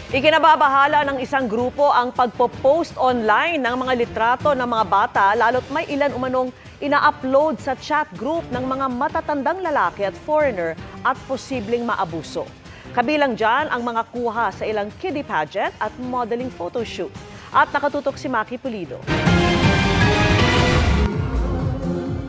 Ikinababahala ng isang grupo ang pagpo-post online ng mga litrato ng mga bata lalo't may ilan umanong ina-upload sa chat group ng mga matatandang lalaki at foreigner at posibleng maabuso. Kabilang dyan ang mga kuha sa ilang kiddie pageant at modeling photoshoot. At nakatutok si Maki Pulido.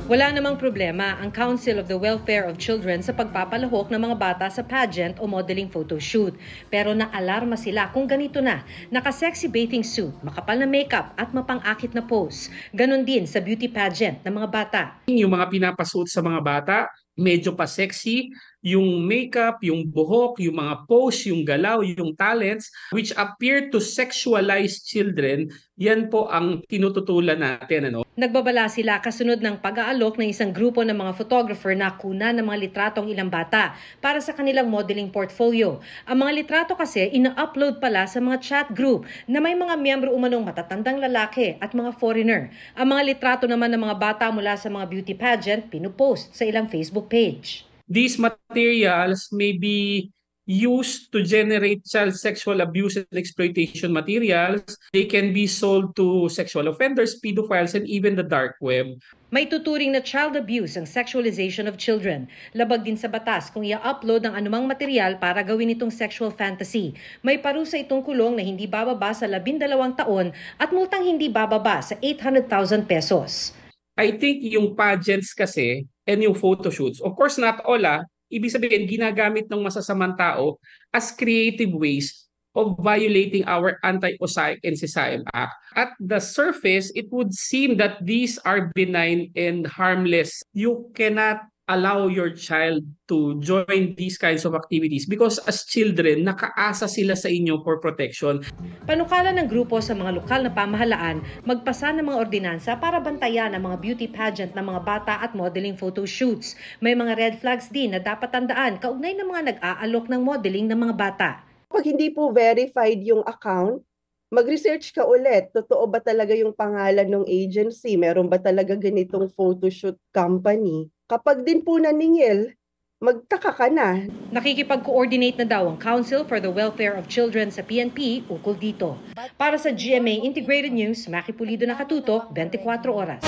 Wala namang problema ang Council of the Welfare of Children sa pagpapalahok ng mga bata sa pageant o modeling photoshoot. Pero naalarma sila kung ganito na, naka-sexy bathing suit, makapal na makeup at mapang-akit na pose. Ganon din sa beauty pageant ng mga bata. Yung mga pinapasuot sa mga bata, medyo pa sexy, yung makeup, yung buhok, yung mga pose, yung galaw, yung talents, which appear to sexualize children, yan po ang tinututulan natin. Nagbabala sila kasunod ng pag-aalok ng isang grupo ng mga photographer na kuna ng mga litratong ilang bata para sa kanilang modeling portfolio. Ang mga litrato kasi ina-upload pala sa mga chat group na may mga miyembro umanong matatandang lalaki at mga foreigner. Ang mga litrato naman ng mga bata mula sa mga beauty pageant pinupost sa ilang Facebook page. These materials may be used to generate child sexual abuse and exploitation materials. They can be sold to sexual offenders, pedophiles, and even the dark web. May tuturing na child abuse ang sexualization of children. Labag din sa batas kung i-upload ang anumang material para gawin itong sexual fantasy. May parusa itong kulong na hindi bababa sa 12 taon at multang hindi bababa sa 800,000 pesos. I think yung pageants kasi and yung photoshoots, of course not all, ibig sabihin ginagamit ng masasamang tao as creative ways of violating our Anti-Osaic and Sisayem Act. At the surface, it would seem that these are benign and harmless. You cannot allow your child to join these kinds of activities because as children, nakaasa sila sa inyo for protection. Panukala ng grupo sa mga lokal na pamahalaan magpasa ng mga ordinansa para bantayan ang mga beauty pageant ng mga bata at modeling photoshoots. May mga red flags din na dapat tandaan kaugnay ng mga nag-aalok ng modeling ng mga bata. Pag hindi po verified yung account, mag-research ka ulit. Totoo ba talaga yung pangalan ng agency? Meron ba talaga ganitong photoshoot company? Kapag din po naningil, magtaka ka na. Nakikipag-coordinate na daw ang Council for the Welfare of Children sa PNP ukol dito. Para sa GMA Integrated News, Maki Pulido, nakatutok, 24 oras.